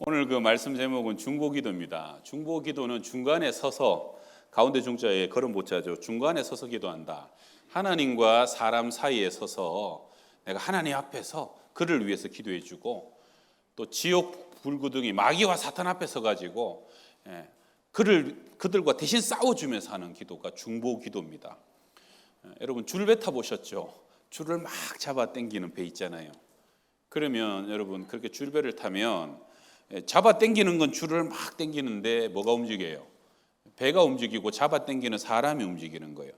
오늘 그 말씀 제목은 중보기도입니다. 중보기도는 중간에 서서, 가운데 중자에 걸음 못자죠. 중간에 서서 기도한다. 하나님과 사람 사이에 서서 내가 하나님 앞에서 그를 위해서 기도해주고, 또 지옥 불구덩이 마귀와 사탄 앞에 서가지고 그들과 대신 싸워주면서 하는 기도가 중보기도입니다. 여러분 줄 배 타보셨죠? 줄을 막 잡아 당기는 배 있잖아요. 그러면 여러분 그렇게 줄배를 타면 잡아 당기는 건 줄을 막 당기는데 뭐가 움직여요? 배가 움직이고 잡아 당기는 사람이 움직이는 거예요.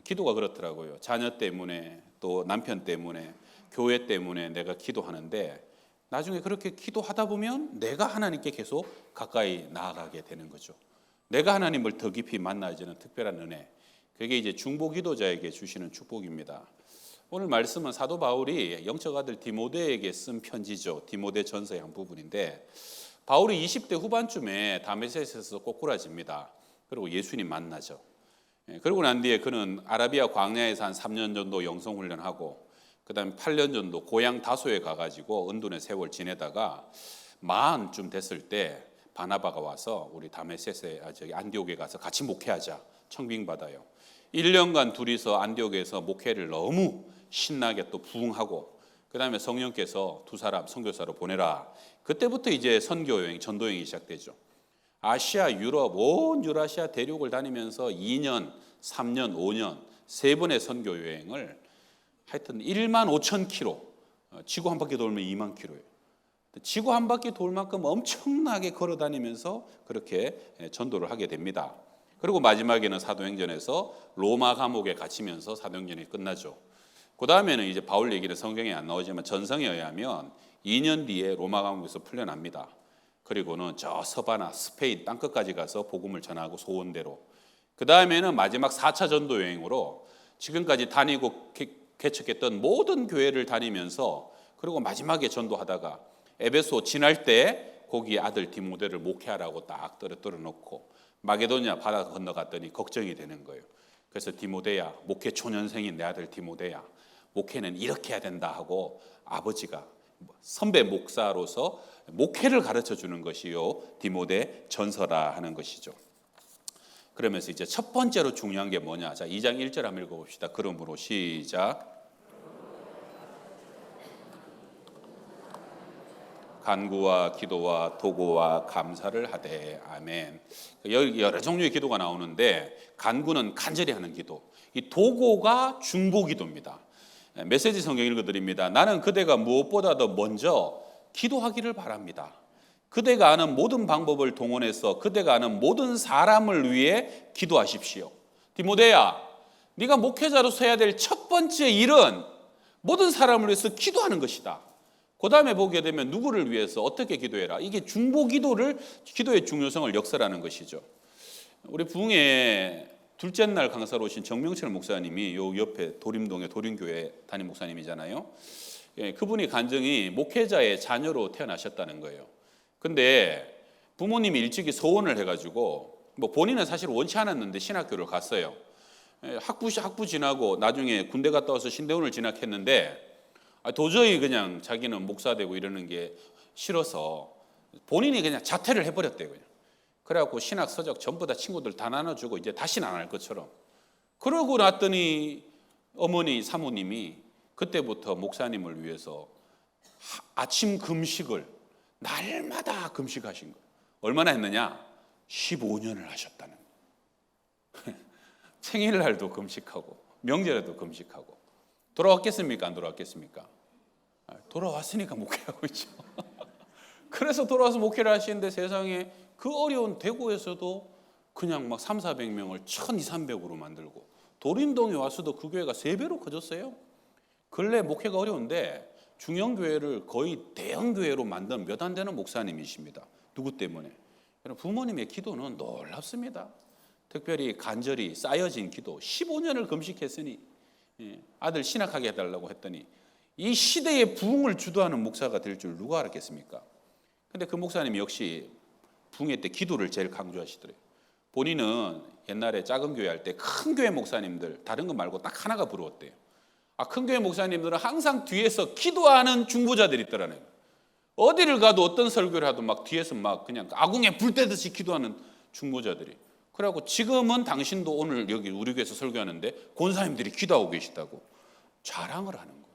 기도가 그렇더라고요. 자녀 때문에, 또 남편 때문에, 교회 때문에 내가 기도하는데 나중에 그렇게 기도하다 보면 내가 하나님께 계속 가까이 나아가게 되는 거죠. 내가 하나님을 더 깊이 만나지는 특별한 은혜, 그게 이제 중보 기도자에게 주시는 축복입니다. 오늘 말씀은 사도 바울이 영적 아들 디모데에게 쓴 편지죠. 디모데 전서의 한 부분인데, 바울이 20대 후반쯤에 다메섹에서 꼬꾸라집니다. 그리고 예수님 만나죠. 그러고 난 뒤에 그는 아라비아 광야에서 한 3년 정도 영성훈련하고, 그 다음에 8년 정도 고향 다소에 가가지고 은둔의 세월 지내다가 40쯤 됐을 때 바나바가 와서 우리 다메섹에, 안디옥에 가서 같이 목회하자, 청빙받아요. 1년간 둘이서 안디옥에서 목회를 너무 신나게 또 부흥하고, 그 다음에 성령께서 두 사람 선교사로 보내라. 그때부터 이제 선교여행, 전도여행이 시작되죠. 아시아, 유럽, 온 유라시아 대륙을 다니면서 2년, 3년, 5년 세 번의 선교여행을 하여튼 1만 5천 킬로, 지구 한 바퀴 돌면 2만 킬로예요. 지구 한 바퀴 돌 만큼 엄청나게 걸어 다니면서 그렇게 전도를 하게 됩니다. 그리고 마지막에는 사도행전에서 로마 감옥에 갇히면서 사도행전이 끝나죠. 그 다음에는 이제 바울 얘기는 성경에 안 나오지만 전성에 의하면 2년 뒤에 로마 감옥에서 풀려납니다. 그리고는 저 서바나 스페인 땅끝까지 가서 복음을 전하고 소원대로, 그 다음에는 마지막 4차 전도 여행으로 지금까지 다니고 개척했던 모든 교회를 다니면서, 그리고 마지막에 전도하다가 에베소 지날 때 거기 아들 디모데를 목회하라고 딱 떨어뜨려 놓고 마게도냐 바다 건너갔더니 걱정이 되는 거예요. 그래서 디모데야, 목회 초년생인 내 아들 디모데야, 목회는 이렇게 해야 된다 하고 아버지가 선배 목사로서 목회를 가르쳐 주는 것이요 디모데 전서라 하는 것이죠. 그러면서 이제 첫 번째로 중요한 게 뭐냐? 자, 2장 1절 한번 읽어봅시다. 그러므로 시작. 간구와 기도와 도고와 감사를 하되. 아멘. 여러 종류의 기도가 나오는데, 간구는 간절히 하는 기도, 이 도고가 중보 기도입니다. 메시지 성경 읽어드립니다. 나는 그대가 무엇보다도 먼저 기도하기를 바랍니다. 그대가 아는 모든 방법을 동원해서 그대가 아는 모든 사람을 위해 기도하십시오. 디모데야, 네가 목회자로서 해야 될 첫 번째 일은 모든 사람을 위해서 기도하는 것이다. 그 다음에 보게 되면 누구를 위해서 어떻게 기도해라. 이게 중보 기도의 중요성을 역설하는 것이죠. 우리 부흥회 둘째 날 강사로 오신 정명철 목사님이 요 옆에 도림동의 도림교회 담임 목사님이잖아요. 그분이 간증이 목회자의 자녀로 태어나셨다는 거예요. 근데 부모님이 일찍이 소원을 해가지고, 뭐 본인은 사실 원치 않았는데 신학교를 갔어요. 학부 지나고 나중에 군대 갔다 와서 신대원을 진학했는데 도저히 그냥 자기는 목사 되고 이러는 게 싫어서 본인이 그냥 자퇴를 해버렸대요. 그냥. 그래갖고 신학 서적 전부 다 친구들 다 나눠주고 이제 다시는 안 할 것처럼. 그러고 났더니 어머니 사모님이 그때부터 목사님을 위해서 아침 금식을 날마다 금식하신 거예요. 얼마나 했느냐? 15년을 하셨다는 거예요. 생일날도 금식하고 명절에도 금식하고. 돌아왔겠습니까? 안 돌아왔겠습니까? 돌아왔으니까 목회하고 있죠. 그래서 돌아와서 목회를 하시는데 세상에 그 어려운 대구에서도 그냥 막 300~400명을 1200~300으로 만들고, 도림동에 와서도 그 교회가 3배로 커졌어요. 근래 목회가 어려운데 중형교회를 거의 대형교회로 만든 몇 안 되는 목사님이십니다. 누구 때문에? 부모님의 기도는 놀랍습니다. 특별히 간절히 쌓여진 기도, 15년을 금식했으니 아들 신학하게 해달라고 했더니 이 시대의 부흥을 주도하는 목사가 될 줄 누가 알았겠습니까? 근데 그 목사님이 역시 부흥회 때 기도를 제일 강조하시더래요. 본인은 옛날에 작은 교회 할 때 큰 교회 목사님들 다른 거 말고 딱 하나가 부러웠대요. 큰 교회 목사님들은 항상 뒤에서 기도하는 중보자들이 있더라는 거예요. 어디를 가도 어떤 설교를 하도 막 뒤에서 막 그냥 아궁에 불 떼듯이 기도하는 중보자들이. 그래갖고 지금은 당신도 오늘 여기 우리 교회에서 설교하는데 권사님들이 기도하고 계시다고 자랑을 하는 거예요.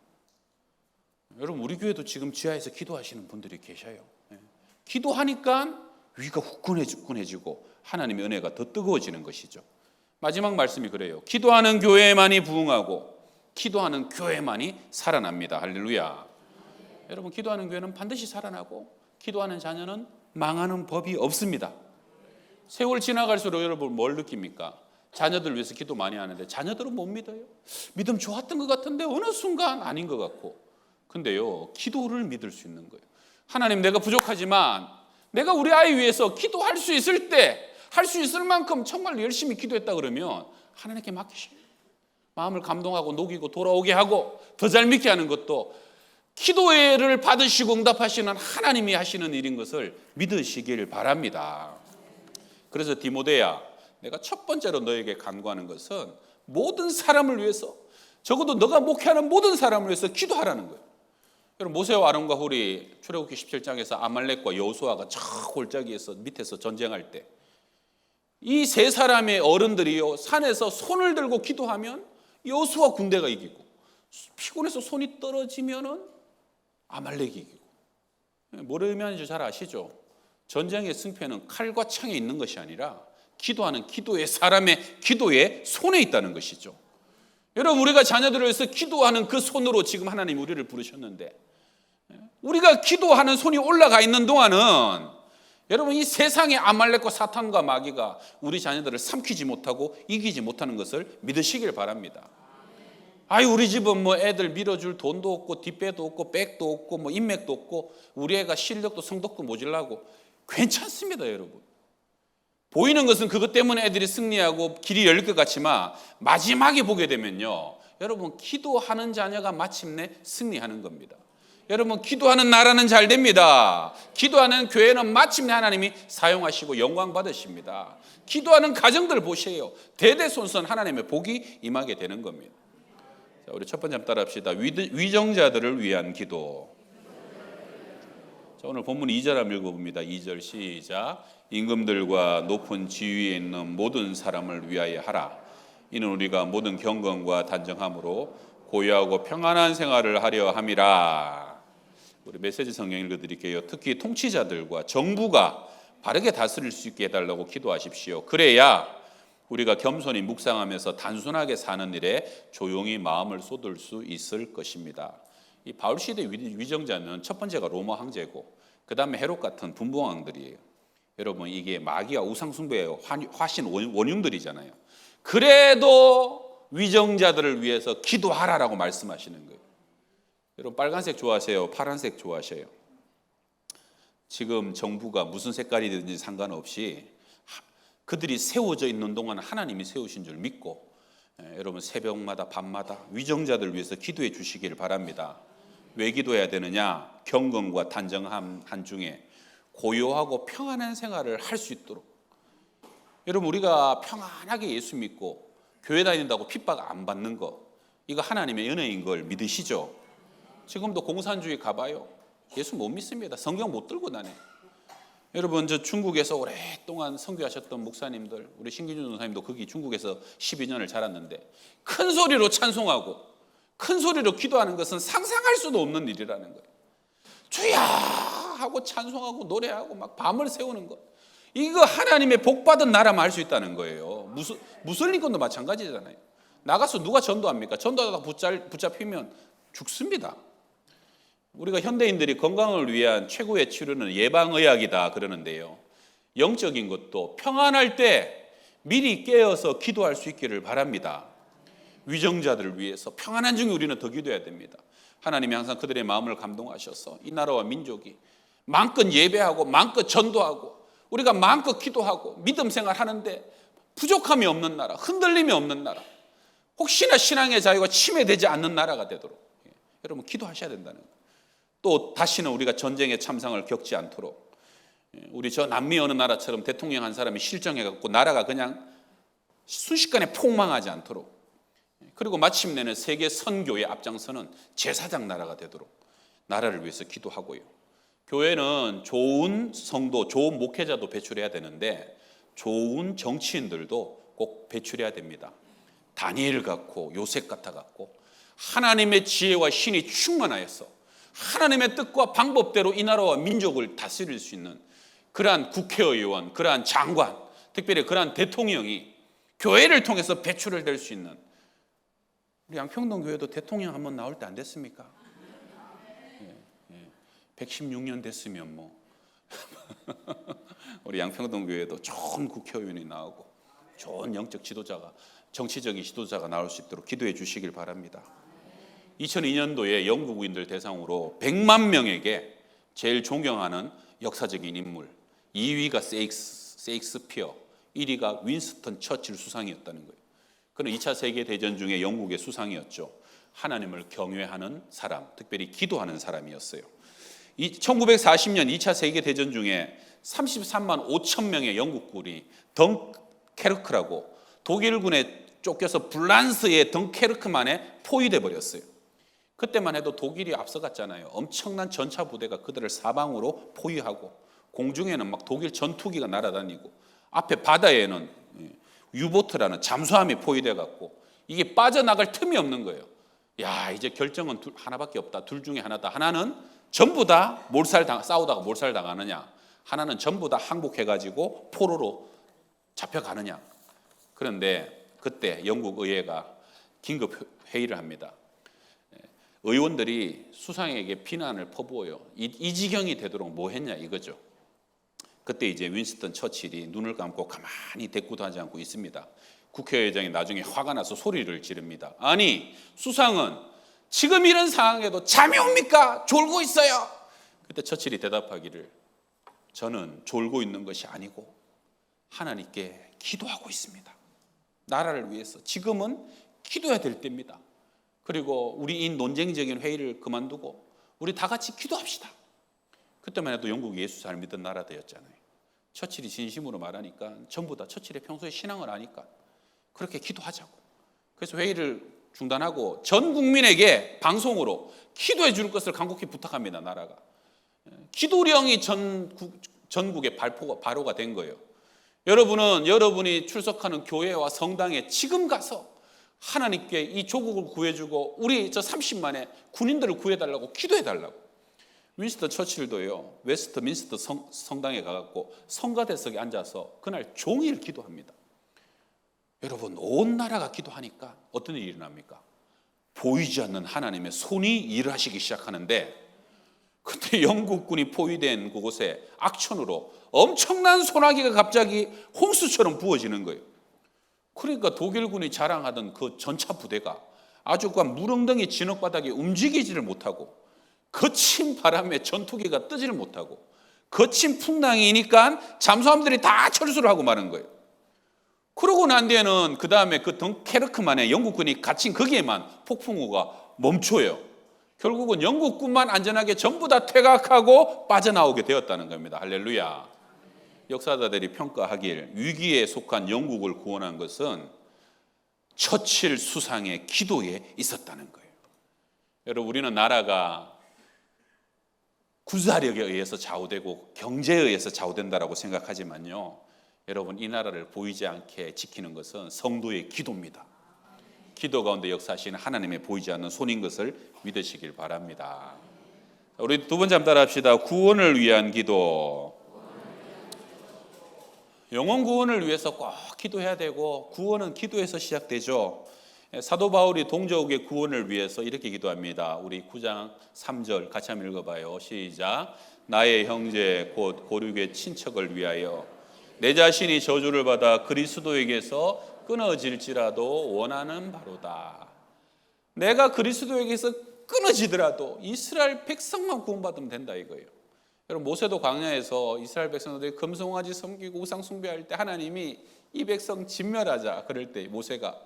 여러분 우리 교회도 지금 지하에서 기도하시는 분들이 계셔요. 기도하니까 위가 후끈해지고 하나님의 은혜가 더 뜨거워지는 것이죠. 마지막 말씀이 그래요. 기도하는 교회만이 부흥하고 기도하는 교회만이 살아납니다. 할렐루야. 여러분 기도하는 교회는 반드시 살아나고 기도하는 자녀는 망하는 법이 없습니다. 세월 지나갈수록 여러분 뭘 느낍니까? 자녀들 위해서 기도 많이 하는데 자녀들은 못 믿어요. 믿음 좋았던 것 같은데 어느 순간 아닌 것 같고. 근데요 기도를 믿을 수 있는 거예요. 하나님 내가 부족하지만 내가 우리 아이 위해서 기도할 수 있을 때 할 수 있을 만큼 정말 열심히 기도했다 그러면 하나님께 맡기셔요. 마음을 감동하고 녹이고 돌아오게 하고 더 잘 믿게 하는 것도 기도를 받으시고 응답하시는 하나님이 하시는 일인 것을 믿으시길 바랍니다. 그래서 디모데야 내가 첫 번째로 너에게 간구하는 것은 모든 사람을 위해서 적어도 너가 목회하는 모든 사람을 위해서 기도하라는 거예요. 여러분 모세와 아론과 훌이 출애굽기 17장에서 아말렉과 여호수아가 저 골짜기에서 밑에서 전쟁할 때 이 세 사람의 어른들이요 산에서 손을 들고 기도하면 여호수아 군대가 이기고 피곤해서 손이 떨어지면은 아말렉이 이기고. 뭐를 의미하는지 잘 아시죠? 전쟁의 승패는 칼과 창에 있는 것이 아니라 기도하는 기도의 사람의 기도의 손에 있다는 것이죠. 여러분 우리가 자녀들을 위해서 기도하는 그 손으로 지금 하나님 우리를 부르셨는데 우리가 기도하는 손이 올라가 있는 동안은 여러분 이 세상의 아말렉과 사탄과 마귀가 우리 자녀들을 삼키지 못하고 이기지 못하는 것을 믿으시길 바랍니다. 아유 우리 집은 뭐 애들 밀어줄 돈도 없고 뒷배도 없고 백도 없고 뭐 인맥도 없고 우리 애가 실력도 성덕도 모질라고. 괜찮습니다 여러분. 보이는 것은 그것 때문에 애들이 승리하고 길이 열릴 것 같지만 마지막에 보게 되면요 여러분 기도하는 자녀가 마침내 승리하는 겁니다. 여러분 기도하는 나라는 잘 됩니다. 기도하는 교회는 마침내 하나님이 사용하시고 영광 받으십니다. 기도하는 가정들 보세요. 대대손손 하나님의 복이 임하게 되는 겁니다. 자, 우리 첫 번째 한번 따라합시다. 위정자들을 위한 기도. 자, 오늘 본문 2절 한번 읽어봅니다. 2절 시작. 임금들과 높은 지위에 있는 모든 사람을 위하여 하라. 이는 우리가 모든 경건과 단정함으로 고요하고 평안한 생활을 하려 함이라. 우리 메시지 성경 읽어드릴게요. 특히 통치자들과 정부가 바르게 다스릴 수 있게 해달라고 기도하십시오. 그래야 우리가 겸손히 묵상하면서 단순하게 사는 일에 조용히 마음을 쏟을 수 있을 것입니다. 이 바울 시대 위정자는 첫 번째가 로마 황제고 그 다음에 헤롯 같은 분봉왕들이에요. 여러분 이게 마귀와 우상숭배의 화신 원흉들이잖아요. 그래도 위정자들을 위해서 기도하라라고 말씀하시는 거예요. 여러분 빨간색 좋아하세요? 파란색 좋아하세요? 지금 정부가 무슨 색깔이든지 상관없이 그들이 세워져 있는 동안 하나님이 세우신 줄 믿고 여러분 새벽마다 밤마다 위정자들 위해서 기도해 주시기를 바랍니다. 왜 기도해야 되느냐? 경건과 단정함 한중에 고요하고 평안한 생활을 할 수 있도록. 여러분 우리가 평안하게 예수 믿고 교회 다닌다고 핍박 안 받는 거 이거 하나님의 은혜인 걸 믿으시죠? 지금도 공산주의 가봐요. 예수 못 믿습니다. 성경 못 들고 다녀. 여러분 저 중국에서 오랫동안 선교하셨던 목사님들 우리 신기준 전사님도 거기 중국에서 12년을 자랐는데 큰 소리로 찬송하고 큰 소리로 기도하는 것은 상상할 수도 없는 일이라는 거예요. 주야 하고 찬송하고 노래하고 막 밤을 새우는 것 이거 하나님의 복받은 나라만 할 수 있다는 거예요. 무슬림권도 마찬가지잖아요. 나가서 누가 전도합니까? 전도하다가 붙잡히면 죽습니다. 우리가 현대인들이 건강을 위한 최고의 치료는 예방의학이다 그러는데요. 영적인 것도 평안할 때 미리 깨어서 기도할 수 있기를 바랍니다. 위정자들을 위해서 평안한 중에 우리는 더 기도해야 됩니다. 하나님이 항상 그들의 마음을 감동하셔서 이 나라와 민족이 마음껏 예배하고 마음껏 전도하고 우리가 마음껏 기도하고 믿음 생활하는데 부족함이 없는 나라, 흔들림이 없는 나라, 혹시나 신앙의 자유가 침해되지 않는 나라가 되도록 여러분 기도하셔야 된다는 거예요. 또 다시는 우리가 전쟁의 참상을 겪지 않도록 우리 저 남미 어느 나라처럼 대통령 한 사람이 실정해갖고 나라가 그냥 순식간에 폭망하지 않도록 그리고 마침내는 세계 선교의 앞장서는 제사장 나라가 되도록 나라를 위해서 기도하고요. 교회는 좋은 성도, 좋은 목회자도 배출해야 되는데 좋은 정치인들도 꼭 배출해야 됩니다. 다니엘 같고 요셉 같아 갖고 하나님의 지혜와 신이 충만하여서 하나님의 뜻과 방법대로 이 나라와 민족을 다스릴 수 있는 그러한 국회의원, 그러한 장관, 특별히 그러한 대통령이 교회를 통해서 배출을 될 수 있는, 우리 양평동 교회도 대통령 한번 나올 때 안 됐습니까? 116년 됐으면 뭐 우리 양평동 교회도 좋은 국회의원이 나오고 좋은 영적 지도자가, 정치적인 지도자가 나올 수 있도록 기도해 주시길 바랍니다. 2002년도에 영국인들 대상으로 100만 명에게 제일 존경하는 역사적인 인물, 2위가 세익스피어, 1위가 윈스턴 처칠 수상이었다는 거예요. 그는 2차 세계대전 중에 영국의 수상이었죠. 하나님을 경외하는 사람, 특별히 기도하는 사람이었어요. 1940년 2차 세계대전 중에 33만 5천 명의 영국군이 덩케르크라고 독일군에 쫓겨서 불란스의 덩케르크만에 포위돼 버렸어요. 그때만 해도 독일이 앞서갔잖아요. 엄청난 전차 부대가 그들을 사방으로 포위하고, 공중에는 막 독일 전투기가 날아다니고, 앞에 바다에는 유보트라는 잠수함이 포위돼 갖고 이게 빠져나갈 틈이 없는 거예요. 야, 이제 결정은 하나밖에 없다. 둘 중에 하나다. 하나는 전부 다 싸우다가 몰살당하느냐, 하나는 전부 다 항복해가지고 포로로 잡혀가느냐. 그런데 그때 영국 의회가 긴급 회의를 합니다. 의원들이 수상에게 비난을 퍼부어요. 이 지경이 되도록 뭐 했냐 이거죠. 그때 이제 윈스턴 처칠이 눈을 감고 가만히 대꾸도 하지 않고 있습니다. 국회의장이 나중에 화가 나서 소리를 지릅니다. 아니, 수상은 지금 이런 상황에도 잠이 옵니까? 졸고 있어요. 그때 처칠이 대답하기를, 저는 졸고 있는 것이 아니고 하나님께 기도하고 있습니다. 나라를 위해서 지금은 기도해야 될 때입니다. 그리고 우리 이 논쟁적인 회의를 그만두고 우리 다 같이 기도합시다. 그때만 해도 영국이 예수 잘 믿던 나라 되었잖아요. 처칠이 진심으로 말하니까 전부 다 처칠의 평소에 신앙을 아니까 그렇게 기도하자고. 그래서 회의를 중단하고 전 국민에게 방송으로 기도해 줄 것을 간곡히 부탁합니다. 나라가. 기도령이 전국에 발효가 된 거예요. 여러분은 여러분이 출석하는 교회와 성당에 지금 가서 하나님께 이 조국을 구해주고 우리 저 30만의 군인들을 구해달라고 기도해달라고. 윈스턴 처칠도요, 웨스트민스터 성당에 가갖고 성가대석에 앉아서 그날 종일 기도합니다. 여러분, 온 나라가 기도하니까 어떤 일이 일어납니까? 보이지 않는 하나님의 손이 일을 하시기 시작하는데, 그때 영국군이 포위된 그곳에 악천후로 엄청난 소나기가 갑자기 홍수처럼 부어지는 거예요. 그러니까 독일군이 자랑하던 그 전차 부대가 아주 그 무릉덩이 진흙바닥에 움직이지를 못하고, 거친 바람에 전투기가 뜨지를 못하고, 거친 풍랑이니까 잠수함들이 다 철수를 하고 마는 거예요. 그러고 난 뒤에는 그 다음에 그 덩케르크만에 영국군이 갇힌 거기에만 폭풍우가 멈춰요. 결국은 영국군만 안전하게 전부 다 퇴각하고 빠져나오게 되었다는 겁니다. 할렐루야. 역사자들이 평가하길 위기에 속한 영국을 구원한 것은 처칠 수상의 기도에 있었다는 거예요. 여러분, 우리는 나라가 군사력에 의해서 좌우되고 경제에 의해서 좌우된다라고 생각하지만요, 여러분, 이 나라를 보이지 않게 지키는 것은 성도의 기도입니다. 기도 가운데 역사하시는 하나님의 보이지 않는 손인 것을 믿으시길 바랍니다. 우리 두 번째 한번 따라합시다. 구원을 위한 기도. 영혼 구원을 위해서 꼭 기도해야 되고, 구원은 기도에서 시작되죠. 사도 바울이 동족의 구원을 위해서 이렇게 기도합니다. 우리 9장 3절 같이 한번 읽어봐요. 시작. 나의 형제 곧 고륙의 친척을 위하여 내 자신이 저주를 받아 그리스도에게서 끊어질지라도 원하는 바로다. 내가 그리스도에게서 끊어지더라도 이스라엘 백성만 구원받으면 된다 이거예요. 여러분, 모세도 광야에서 이스라엘 백성들이 금송아지 섬기고 우상 숭배할 때 하나님이 이 백성 진멸하자 그럴 때 모세가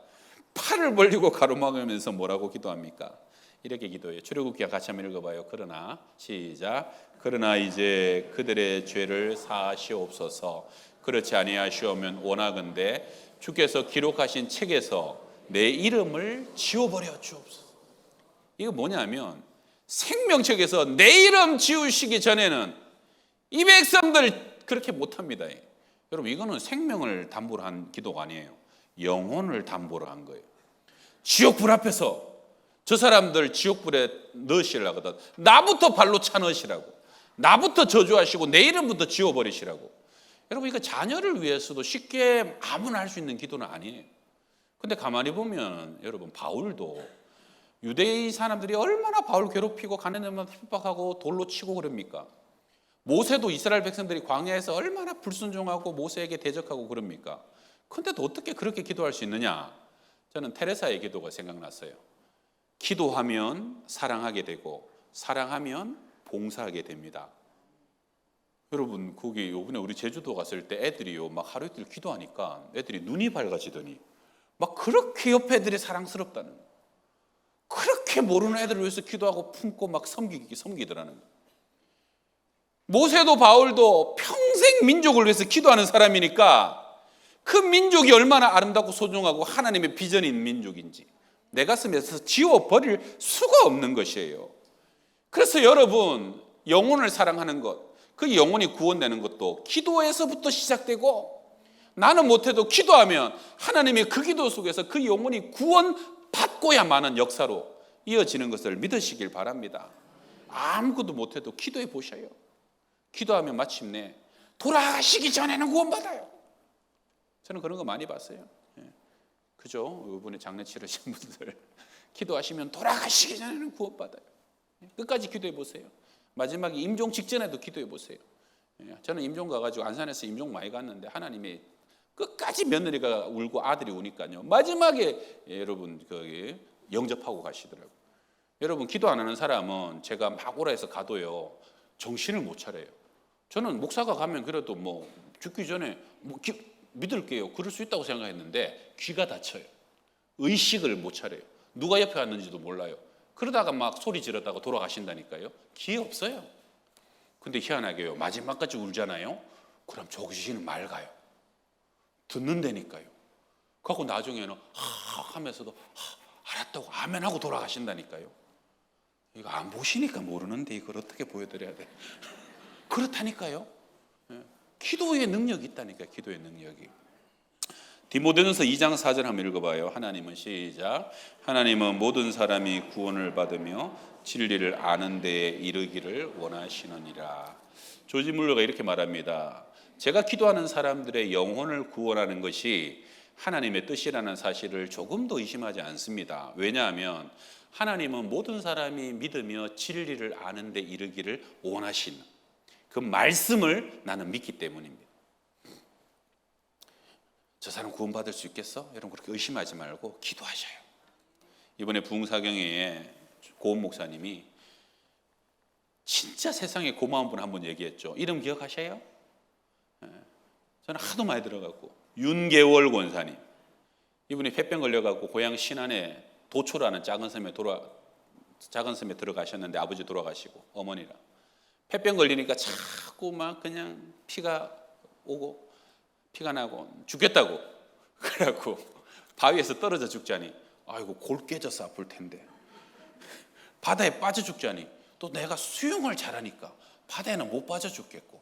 팔을 벌리고 가로막으면서 뭐라고 기도합니까? 이렇게 기도해요. 출애굽기 같이 한번 읽어봐요. 그러나 시작. 그러나 이제 그들의 죄를 사하시옵소서. 그렇지 아니하시오면 원하건대 주께서 기록하신 책에서 내 이름을 지워버려 주옵소서. 이거 뭐냐면 생명책에서 내 이름 지우시기 전에는 이 백성들 그렇게 못합니다. 여러분, 이거는 생명을 담보로 한 기도가 아니에요. 영혼을 담보로 한 거예요. 지옥불 앞에서 저 사람들 지옥불에 넣으시려거든. 나부터 발로 차 넣으시라고. 나부터 저주하시고 내 이름부터 지워버리시라고. 여러분, 이거 자녀를 위해서도 쉽게 아무나 할 수 있는 기도는 아니에요. 근데 가만히 보면 여러분, 바울도 유대인 사람들이 얼마나 바울 괴롭히고 가는 데마다 핍박하고 돌로 치고 그럽니까? 모세도 이스라엘 백성들이 광야에서 얼마나 불순종하고 모세에게 대적하고 그럽니까? 근데도 어떻게 그렇게 기도할 수 있느냐? 저는 테레사의 기도가 생각났어요. 기도하면 사랑하게 되고 사랑하면 봉사하게 됩니다. 여러분, 거기 요번에 우리 제주도 갔을 때 애들이요 막 하루 이틀 기도하니까 애들이 눈이 밝아지더니 막 그렇게 옆 애들이 사랑스럽다는 거예요. 그렇게 모르는 애들을 위해서 기도하고 품고 막 섬기더라는 거예요. 모세도 바울도 평생 민족을 위해서 기도하는 사람이니까 그 민족이 얼마나 아름답고 소중하고 하나님의 비전인 민족인지 내 가슴에서 지워버릴 수가 없는 것이에요. 그래서 여러분, 영혼을 사랑하는 것, 그 영혼이 구원되는 것도 기도에서부터 시작되고, 나는 못해도 기도하면 하나님의 그 기도 속에서 그 영혼이 구원받고야만은 역사로 이어지는 것을 믿으시길 바랍니다. 아무것도 못해도 기도해 보셔요. 기도하면 마침내 돌아가시기 전에는 구원받아요. 저는 그런 거 많이 봤어요. 그죠? 이번에 장례 치르신 분들 기도하시면 돌아가시기 전에는 구원받아요. 끝까지 기도해 보세요. 마지막에 임종 직전에도 기도해 보세요. 저는 임종 가가지고 안산에서 임종 많이 갔는데 하나님이 끝까지 며느리가 울고 아들이 우니까요, 마지막에 여러분 거기 영접하고 가시더라고요. 여러분, 기도 안 하는 사람은 제가 막 오라 해서 가도요 정신을 못 차려요. 저는 목사가 가면 그래도 뭐 죽기 전에 믿을게요, 그럴 수 있다고 생각했는데 귀가 닫혀요. 의식을 못 차려요. 누가 옆에 왔는지도 몰라요. 그러다가 막 소리 지르다가 돌아가신다니까요. 기회 없어요. 근데 희한하게요, 마지막까지 울잖아요. 그럼 정신은 맑아요. 듣는다니까요. 그리고 나중에는 하면서도 알았다고 아멘 하고 돌아가신다니까요. 이거 안 보시니까 모르는데 이걸 어떻게 보여드려야 돼? 그렇다니까요. 기도의 능력이 있다니까요. 기도의 능력이. 디모데전서 2장 4절 한번 읽어봐요. 하나님은 시작. 하나님은 모든 사람이 구원을 받으며 진리를 아는 데에 이르기를 원하시느니라. 조지 물러가 이렇게 말합니다. 제가 기도하는 사람들의 영혼을 구원하는 것이 하나님의 뜻이라는 사실을 조금 더 의심하지 않습니다. 왜냐하면 하나님은 모든 사람이 믿으며 진리를 아는 데 이르기를 원하시는 그 말씀을 나는 믿기 때문입니다. 저 사람 구원받을 수 있겠어? 여러분, 그렇게 의심하지 말고 기도하셔요. 이번에 부흥사경회에 고은 목사님이 진짜 세상에 고마운 분 한 분 얘기했죠. 이름 기억하셔요? 저는 하도 많이 들어갔고, 윤계월 권사님. 이분이 폐병 걸려갖고 고향 신안에 도초라는 작은 섬에 들어가셨는데 아버지 돌아가시고 어머니랑 폐병 걸리니까 자꾸 막 그냥 피가 오고 피가 나고 죽겠다고 그래갖고 바위에서 떨어져 죽자니 아이고 골 깨져서 아플 텐데, 바다에 빠져 죽자니 또 내가 수영을 잘하니까 바다에는 못 빠져 죽겠고,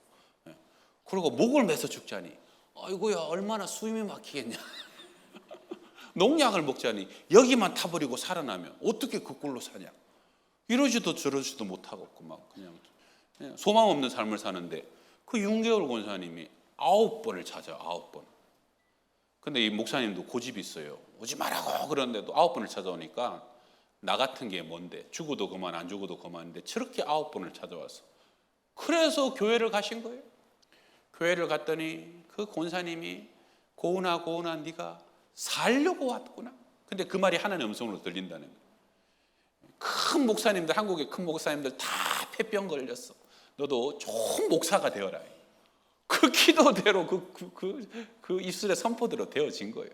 그리고 목을 매서 죽자니 아이고야 얼마나 숨이 막히겠냐. 농약을 먹자니 여기만 타버리고 살아나면 어떻게 그 꼴로 사냐. 이러지도 저러지도 못하고 막 그냥 소망 없는 삶을 사는데 그 윤계월 권사님이 9번을 찾아요. 9번. 근데 이 목사님도 고집이 있어요. 오지 말라고 그러는데도 9번을 찾아오니까 나 같은 게 뭔데, 죽어도 그만 안 죽어도 그만인데 저렇게 9번을 찾아와서 그래서 교회를 가신 거예요. 교회를 갔더니 그 권사님이 고은아 네가 살려고 왔구나. 근데 그 말이 하나님의 음성으로 들린다는 거예요. 큰 목사님들, 한국의 큰 목사님들 다 폐병 걸렸어. 너도 좋은 목사가 되어라. 그 기도대로 그 입술의 선포대로 되어진 거예요.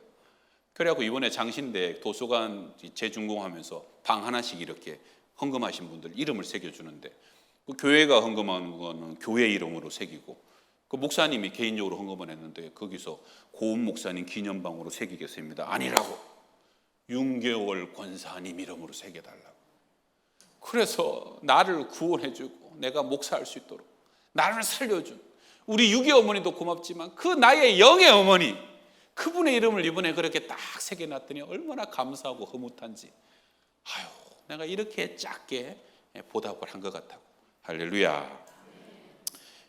그래갖고 이번에 장신대 도서관 재준공하면서 방 하나씩 이렇게 헌금하신 분들 이름을 새겨주는데, 그 교회가 헌금하는 거는 교회 이름으로 새기고, 그 목사님이 개인적으로 헌금을 했는데 거기서 고은 목사님 기념방으로 새기겠습니다. 아니라고 윤계월 권사님 이름으로 새겨달라고. 그래서 나를 구원해주고 내가 목사할 수 있도록 나를 살려준 우리 육의 어머니도 고맙지만 그 나의 영의 어머니, 그분의 이름을 이번에 그렇게 딱 새겨놨더니 얼마나 감사하고 흐뭇한지. 아유, 내가 이렇게 작게 보답을 한 것 같다고. 할렐루야.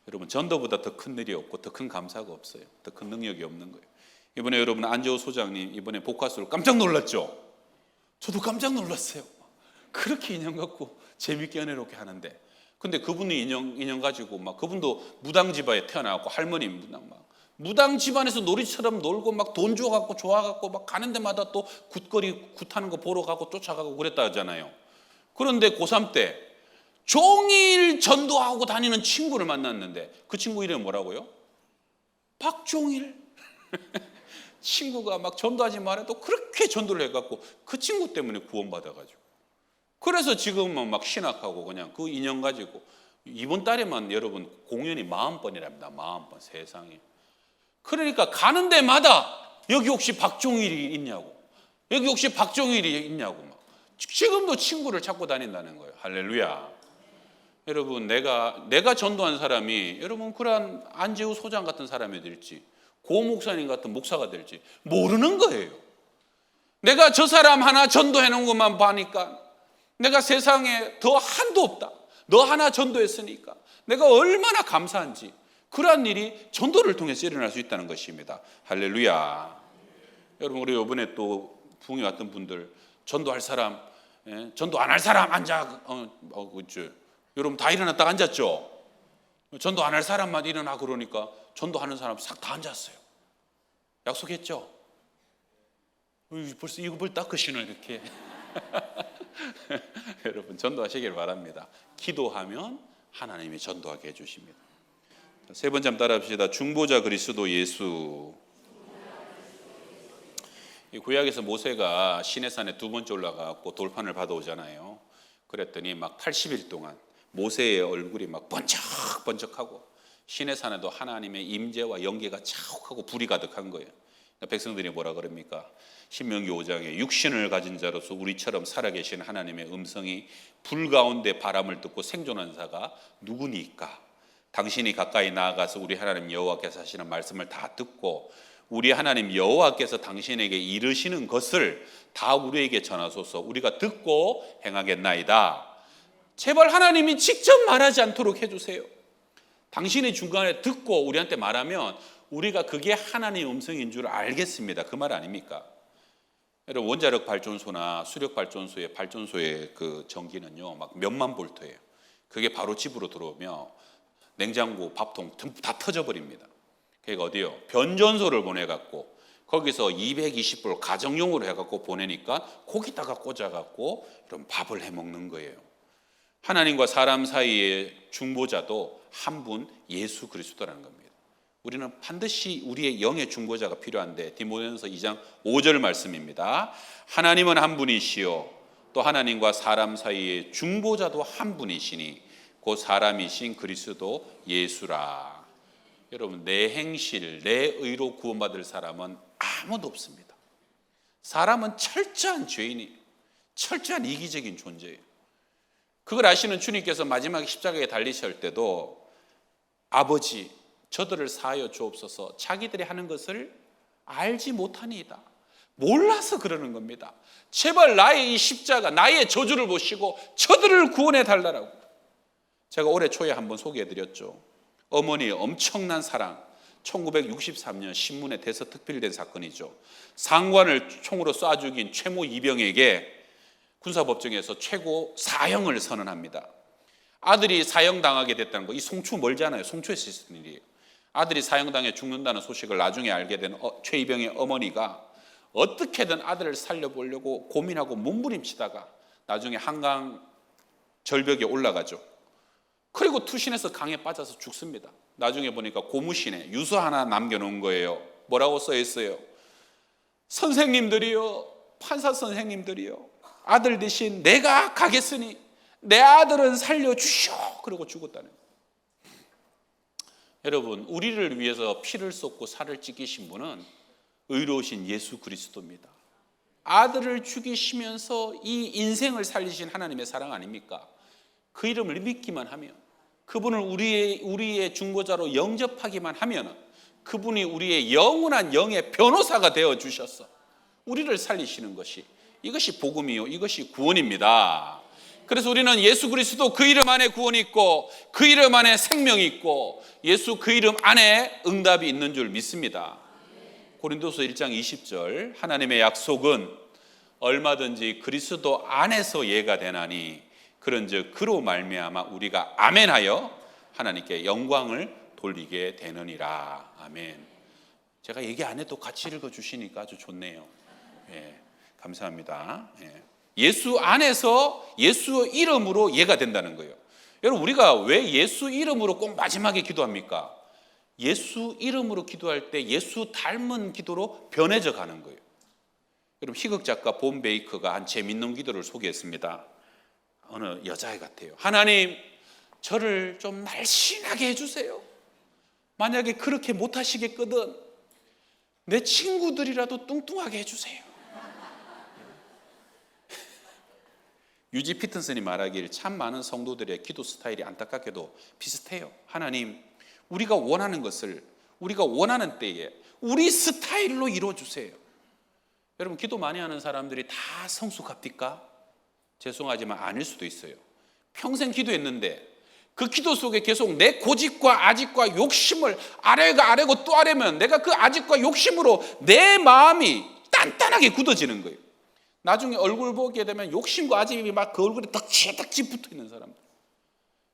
여러분, 전도보다 더 큰 일이 없고 더 큰 감사가 없어요. 더 큰 능력이 없는 거예요. 이번에 여러분 안재호 소장님 이번에 복화수를 깜짝 놀랐죠? 저도 깜짝 놀랐어요. 그렇게 인형 갖고 재밌게 은혜롭게 하는데, 근데 그분이 인형 가지고 막, 그분도 무당 집안에 태어나고 할머니 무당 집안에서 놀이처럼 놀고 막 돈 줘갖고 좋아갖고 막 가는 데마다 또 굿거리 굿하는 거 보러 가고 쫓아가고 그랬다 하잖아요. 그런데 고3 때 종일 전도하고 다니는 친구를 만났는데 그 친구 이름이 뭐라고요? 박종일. 친구가 막 전도하지 말아도 그렇게 전도를 해갖고 그 친구 때문에 구원받아가지고, 그래서 지금은 막 신학하고 그냥 그 인형 가지고 이번 달에만 여러분 공연이 40번이랍니다. 40번. 세상에. 그러니까 가는 데마다 여기 혹시 박종일이 있냐고, 여기 혹시 박종일이 있냐고 막 지금도 친구를 찾고 다닌다는 거예요. 할렐루야. 여러분, 내가 전도한 사람이 여러분 그러한 안재우 소장 같은 사람이 될지 고 목사님 같은 목사가 될지 모르는 거예요. 내가 저 사람 하나 전도해 놓은 것만 봐니까 내가 세상에 더 한도 없다, 너 하나 전도했으니까 내가 얼마나 감사한지, 그러한 일이 전도를 통해서 일어날 수 있다는 것입니다. 할렐루야. 여러분, 우리 이번에 또 부흥에 왔던 분들 전도할 사람, 전도 안 할 사람 앉아. 그렇죠. 여러분 다 일어났다 앉았죠? 전도 안 할 사람만 일어나 그러니까 전도하는 사람 싹 다 앉았어요. 약속했죠? 벌써 이걸 닦으시네 이렇게. 여러분, 전도하시길 바랍니다. 기도하면 하나님이 전도하게 해주십니다. 세 번째 한번 따라합시다. 중보자 그리스도 예수. 이 구약에서 모세가 시내산에 두 번째 올라가고 돌판을 받아오잖아요. 그랬더니 막 80일 동안 모세의 얼굴이 막 번쩍번쩍하고 시내산에도 하나님의 임재와 영계가 차욱하고 불이 가득한 거예요. 백성들이 뭐라 그럽니까? 신명기 5장에 육신을 가진 자로서 우리처럼 살아계신 하나님의 음성이 불 가운데 바람을 듣고 생존한 자가 누구니까? 당신이 가까이 나아가서 우리 하나님 여호와께서 하시는 말씀을 다 듣고 우리 하나님 여호와께서 당신에게 이르시는 것을 다 우리에게 전하소서. 우리가 듣고 행하겠나이다. 제발 하나님이 직접 말하지 않도록 해주세요. 당신이 중간에 듣고 우리한테 말하면 우리가 그게 하나님의 음성인 줄 알겠습니다. 그 말 아닙니까? 여러분, 원자력 발전소나 수력 발전소의 그 전기는요 막 몇만 볼트예요. 그게 바로 집으로 들어오면 냉장고, 밥통 다 터져버립니다. 그러니까 어디요? 변전소를 보내갖고 거기서 220V 가정용으로 해갖고 보내니까 거기다가 꽂아갖고 이런 밥을 해먹는 거예요. 하나님과 사람 사이의 중보자도 한 분 예수 그리스도라는 겁니다. 우리는 반드시 우리의 영의 중보자가 필요한데 디모데전서 2장 5절 말씀입니다. 하나님은 한 분이시요 또 하나님과 사람 사이의 중보자도 한 분이시니 그 사람이신 그리스도 예수라. 여러분, 내 행실, 내 의로 구원받을 사람은 아무도 없습니다. 사람은 철저한 죄인이, 철저한 이기적인 존재예요. 그걸 아시는 주님께서 마지막에 십자가에 달리실 때도 아버지 저들을 사하여 주옵소서, 자기들이 하는 것을 알지 못하니이다. 몰라서 그러는 겁니다. 제발 나의 이 십자가, 나의 저주를 보시고 저들을 구원해 달라고. 제가 올해 초에 한번 소개해드렸죠. 어머니의 엄청난 사랑, 1963년 신문에 대서특필된 사건이죠. 상관을 총으로 쏴 죽인 최모 이병에게 군사법정에서 최고 사형을 선언합니다. 아들이 사형당하게 됐다는 거, 이 송추 멀잖아요. 송추에서 있었던 일이에요. 아들이 사형당해 죽는다는 소식을 나중에 알게 된 최이병의 어머니가 어떻게든 아들을 살려보려고 고민하고 몸부림치다가 나중에 한강 절벽에 올라가죠. 그리고 투신해서 강에 빠져서 죽습니다. 나중에 보니까 고무신에 유서 하나 남겨놓은 거예요. 뭐라고 써 있어요? 선생님들이요, 판사 선생님들이요, 아들 대신 내가 가겠으니 내 아들은 살려주시오. 그러고 죽었다는 거예요. 여러분, 우리를 위해서 피를 쏟고 살을 찢기신 분은 의로우신 예수 그리스도입니다. 아들을 죽이시면서 이 인생을 살리신 하나님의 사랑 아닙니까? 그 이름을 믿기만 하면, 그분을 우리의 중보자로 영접하기만 하면 그분이 우리의 영원한 영의 변호사가 되어 주셔서 우리를 살리시는 것이, 이것이 복음이요, 이것이 구원입니다. 그래서 우리는 예수 그리스도 그 이름 안에 구원이 있고 그 이름 안에 생명이 있고 예수 그 이름 안에 응답이 있는 줄 믿습니다. 고린도서 1장 20절, 하나님의 약속은 얼마든지 그리스도 안에서 예가 되나니 그런즉 그로 말미암아 우리가 아멘하여 하나님께 영광을 돌리게 되느니라. 아멘. 제가 얘기 안 해도 같이 읽어주시니까 아주 좋네요. 예, 감사합니다. 예. 예수 안에서 예수 이름으로 예가 된다는 거예요. 여러분, 우리가 왜 예수 이름으로 꼭 마지막에 기도합니까? 예수 이름으로 기도할 때 예수 닮은 기도로 변해져 가는 거예요. 여러분, 희극 작가 본 베이커가 한 재밌는 기도를 소개했습니다. 어느 여자애 같아요. 하나님, 저를 좀 날씬하게 해주세요. 만약에 그렇게 못하시겠거든 내 친구들이라도 뚱뚱하게 해주세요. 유지 피튼슨이 말하길 참 많은 성도들의 기도 스타일이 안타깝게도 비슷해요. 하나님, 우리가 원하는 것을 우리가 원하는 때에 우리 스타일로 이루어주세요. 여러분, 기도 많이 하는 사람들이 다 성숙합니까? 죄송하지만 아닐 수도 있어요. 평생 기도했는데 그 기도 속에 계속 내 고집과 아집과 욕심을 아래가 아래고 또 아래면 내가 그 아집과 욕심으로 내 마음이 단단하게 굳어지는 거예요. 나중에 얼굴 보게 되면 욕심과 아집이 막 그 얼굴에 덕지덕지 붙어 있는 사람들.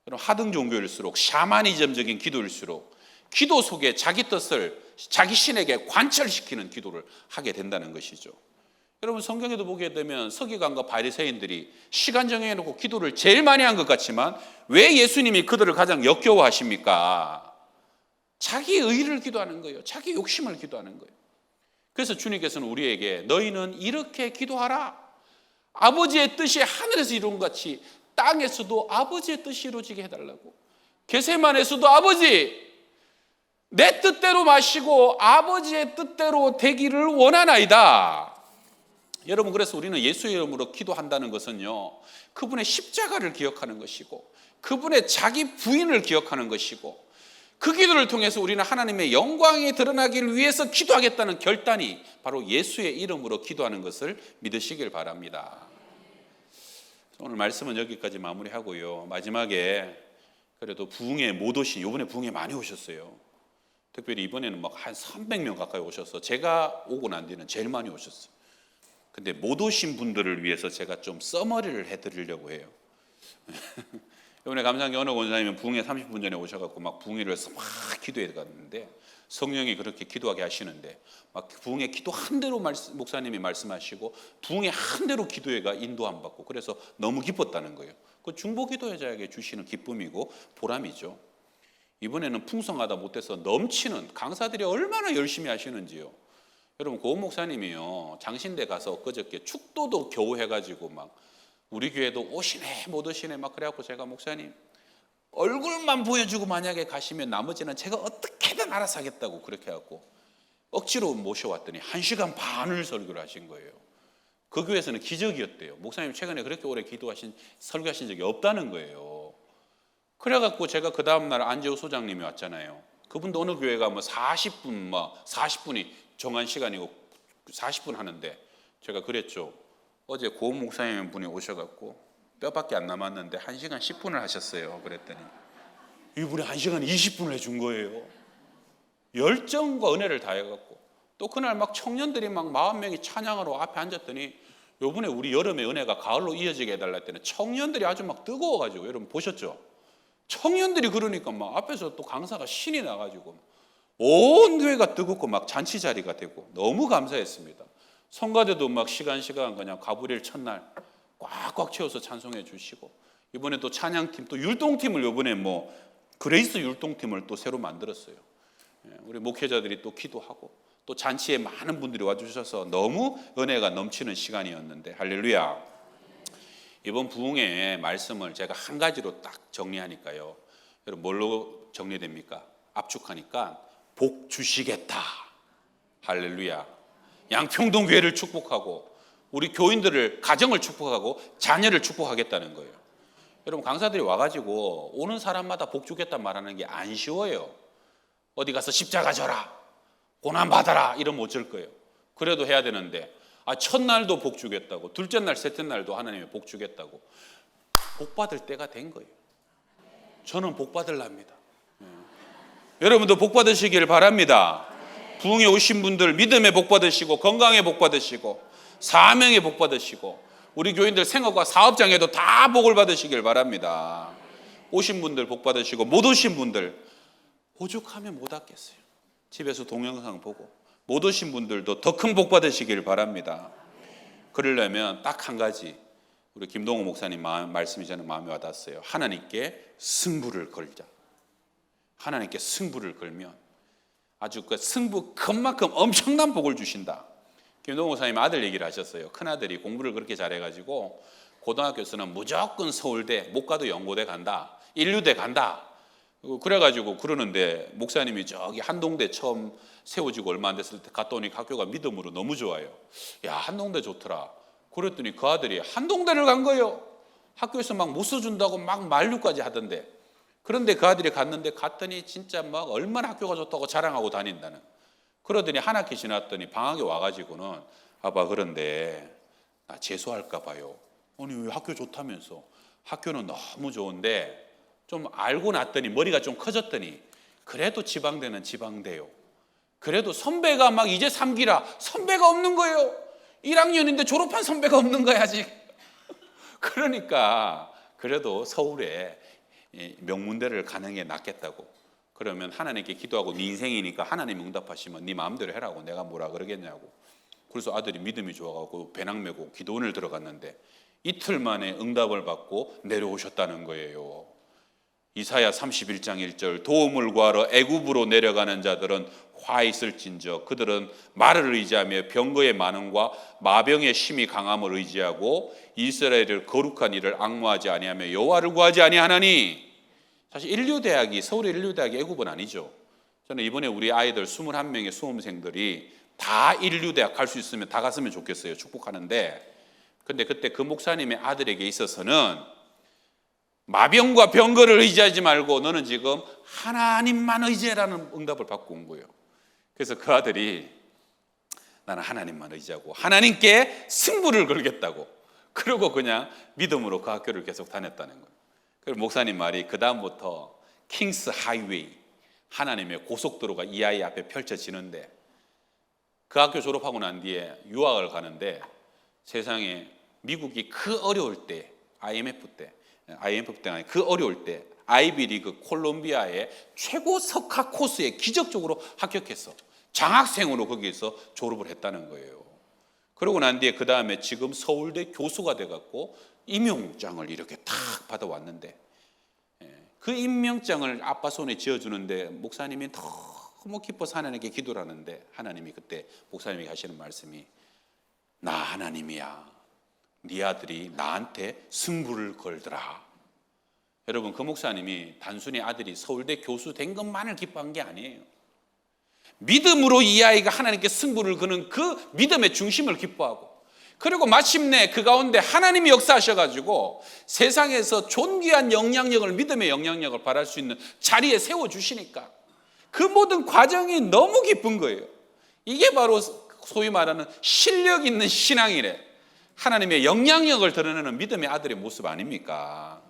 여러분, 하등 종교일수록 샤머니즘적인 기도일수록 기도 속에 자기 뜻을 자기 신에게 관철시키는 기도를 하게 된다는 것이죠. 여러분, 성경에도 보게 되면 서기관과 바리새인들이 시간 정해놓고 기도를 제일 많이 한 것 같지만 왜 예수님이 그들을 가장 역겨워하십니까? 자기 의를 기도하는 거예요. 자기 욕심을 기도하는 거예요. 그래서 주님께서는 우리에게 너희는 이렇게 기도하라. 아버지의 뜻이 하늘에서 이룬 것 같이 땅에서도 아버지의 뜻이 이루어지게 해달라고. 겟세마네에서도 아버지, 내 뜻대로 마시고 아버지의 뜻대로 되기를 원하나이다. 여러분, 그래서 우리는 예수의 이름으로 기도한다는 것은요, 그분의 십자가를 기억하는 것이고 그분의 자기 부인을 기억하는 것이고 그 기도를 통해서 우리는 하나님의 영광이 드러나기를 위해서 기도하겠다는 결단이 바로 예수의 이름으로 기도하는 것을 믿으시길 바랍니다. 오늘 말씀은 여기까지 마무리하고요. 마지막에 그래도 부흥회 못 오신, 이번에 부흥회 많이 오셨어요. 특별히 이번에는 막 한 300명 가까이 오셔서 제가 오고 난 뒤는 제일 많이 오셨어요. 근데 못 오신 분들을 위해서 제가 좀 써머리를 해드리려고 해요. 이번에 감사한 게 어느 권사님은 부흥회 30분 전에 오셔갖고 막 부흥회를 해서 막 기도해 갔는데 성령이 그렇게 기도하게 하시는데 막 부흥회 기도 한 대로 목사님이 말씀하시고 부흥회 한 대로 기도회가 인도 안 받고 그래서 너무 기뻤다는 거예요. 그 중보 기도회자에게 주시는 기쁨이고 보람이죠. 이번에는 풍성하다 못해서 넘치는 강사들이 얼마나 열심히 하시는지요. 여러분, 고은 목사님이요, 장신대 가서 엊그저께 축도도 겨우 해가지고 막 우리 교회도 오시네 못 오시네 막 그래갖고 제가 목사님 얼굴만 보여주고 만약에 가시면 나머지는 제가 어떻게든 알아서 하겠다고 그렇게 해갖고 억지로 모셔왔더니 1시간 반을 설교를 하신 거예요. 그 교회에서는 기적이었대요. 목사님 최근에 그렇게 오래 설교하신 적이 없다는 거예요. 그래갖고 제가 그 다음날 안재호 소장님이 왔잖아요. 그분도 어느 교회가 뭐 40분이 정한 시간이고 40분 하는데 제가 그랬죠. 어제 고은 목사님 분이 오셔갖고 뼈밖에 안 남았는데 1시간 10분을 하셨어요. 그랬더니 이분이 1시간 20분을 해준 거예요. 열정과 은혜를 다해갖고 또 그날 막 청년들이 막 40명이 찬양하러 앞에 앉았더니 요번에 우리 여름의 은혜가 가을로 이어지게 해달라 했더니 청년들이 아주 막 뜨거워가지고 여러분 보셨죠? 청년들이 그러니까 막 앞에서 또 강사가 신이 나가지고 온 교회가 뜨겁고 막 잔치 자리가 되고 너무 감사했습니다. 성가대도 막 시간 그냥 가브리엘 첫날 꽉꽉 채워서 찬송해 주시고 이번에 또 찬양팀 또 율동팀을 이번에 뭐 그레이스 율동팀을 또 새로 만들었어요. 우리 목회자들이 또 기도하고 또 잔치에 많은 분들이 와주셔서 너무 은혜가 넘치는 시간이었는데 할렐루야. 이번 부흥의 말씀을 제가 한 가지로 딱 정리하니까요. 여러분 뭘로 정리됩니까? 압축하니까 복 주시겠다. 할렐루야. 양평동 교회를 축복하고 우리 교인들을 가정을 축복하고 자녀를 축복하겠다는 거예요. 여러분 강사들이 와가지고 오는 사람마다 복 주겠다 말하는 게 안 쉬워요. 어디 가서 십자가 져라, 고난 받아라 이러면 어쩔 거예요. 그래도 해야 되는데 첫날도 복 주겠다고, 둘째 날, 셋째 날도 하나님이 복 주겠다고 복 받을 때가 된 거예요. 저는 복 받으랍니다. 여러분도 복 받으시길 바랍니다. 부흥에 오신 분들 믿음의 복 받으시고 건강의 복 받으시고 사명의 복 받으시고 우리 교인들 생업과 사업장에도 다 복을 받으시길 바랍니다. 오신 분들 복 받으시고 못 오신 분들 오죽하면 못 왔겠어요. 집에서 동영상 보고 못 오신 분들도 더 큰 복 받으시길 바랍니다. 그러려면 딱 한 가지 우리 김동호 목사님 말씀이 저는 마음에 와닿았어요. 하나님께 승부를 걸자. 하나님께 승부를 걸면 아주 그 승부 큰 만큼 엄청난 복을 주신다. 김동호 목사님 아들 얘기를 하셨어요. 큰아들이 공부를 그렇게 잘해가지고 고등학교에서는 무조건 서울대, 못 가도 연고대 간다, 인류대 간다. 그래가지고 그러는데 목사님이 저기 한동대 처음 세워지고 얼마 안 됐을 때 갔다 오니까 학교가 믿음으로 너무 좋아요. 야, 한동대 좋더라. 그랬더니 그 아들이 한동대를 간 거예요. 학교에서 막 못 써준다고 막 만류까지 하던데. 그런데 그 아들이 갔더니 진짜 막 얼마나 학교가 좋다고 자랑하고 다닌다는. 그러더니 한 학기 지났더니 방학에 와가지고는 아빠 그런데 나 재수할까 봐요. 아니 왜 학교 좋다면서. 학교는 너무 좋은데 좀 알고 났더니 머리가 좀 커졌더니 그래도 지방대는 지방대요. 그래도 선배가 막 이제 3기라 선배가 없는 거예요. 1학년인데 졸업한 선배가 없는 거야 아직. 그러니까 그래도 서울에 명문대를 가는 게 낫겠다고. 그러면 하나님께 기도하고 네 인생이니까 하나님 응답하시면 네 마음대로 해라고 내가 뭐라 그러겠냐고. 그래서 아들이 믿음이 좋아가지고 배낭 메고 기도원을 들어갔는데 이틀 만에 응답을 받고 내려오셨다는 거예요. 이사야 31장 1절 도움을 구하러 애굽으로 내려가는 자들은 화 있을진저 그들은 말을 의지하며 병거의 많음과 마병의 심히 강함을 의지하고 이스라엘을 거룩한 일을 앙모하지 아니하며 여호와를 구하지 아니하나니. 사실 인류대학이 서울의 인류대학이 애굽은 아니죠. 저는 이번에 우리 아이들 21명의 수험생들이 다 인류대학 갈 수 있으면 다 갔으면 좋겠어요. 축복하는데 근데 그때 그 목사님의 아들에게 있어서는 마병과 병거를 의지하지 말고 너는 지금 하나님만 의지해라는 응답을 받고 온 거예요. 그래서 그 아들이 나는 하나님만 의지하고 하나님께 승부를 걸겠다고 그러고 그냥 믿음으로 그 학교를 계속 다녔다는 거예요. 그리고 목사님 말이 그 다음부터 킹스 하이웨이 하나님의 고속도로가 이 아이 앞에 펼쳐지는데 그 학교 졸업하고 난 뒤에 유학을 가는데 세상에 미국이 그 어려울 때 IMF 때 아니 그 어려울 때 아이비리그 콜롬비아의 최고 석학 코스에 기적적으로 합격했어. 장학생으로 거기에서 졸업을 했다는 거예요. 그러고 난 뒤에 그 다음에 지금 서울대 교수가 돼갖고 임용장을 이렇게 탁 받아왔는데 그 임명장을 아빠 손에 쥐어주는데 목사님이 너무 기뻐서 하나님께 기도를 하는데 하나님이 그때 목사님이 하시는 말씀이 나 하나님이야. 네 아들이 나한테 승부를 걸더라. 여러분 그 목사님이 단순히 아들이 서울대 교수 된 것만을 기뻐한 게 아니에요. 믿음으로 이 아이가 하나님께 승부를 거는 그 믿음의 중심을 기뻐하고 그리고 마침내 그 가운데 하나님이 역사하셔가지고 세상에서 존귀한 영향력을 믿음의 영향력을 발할 수 있는 자리에 세워주시니까 그 모든 과정이 너무 기쁜 거예요. 이게 바로 소위 말하는 실력 있는 신앙이래. 하나님의 영향력을 드러내는 믿음의 아들의 모습 아닙니까?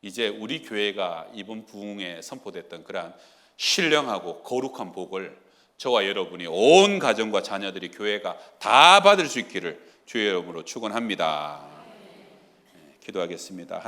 이제 우리 교회가 이번 부흥에 선포됐던 그러한 신령하고 거룩한 복을 저와 여러분이 온 가정과 자녀들이 교회가 다 받을 수 있기를 주의 이름으로 축원합니다. 기도하겠습니다.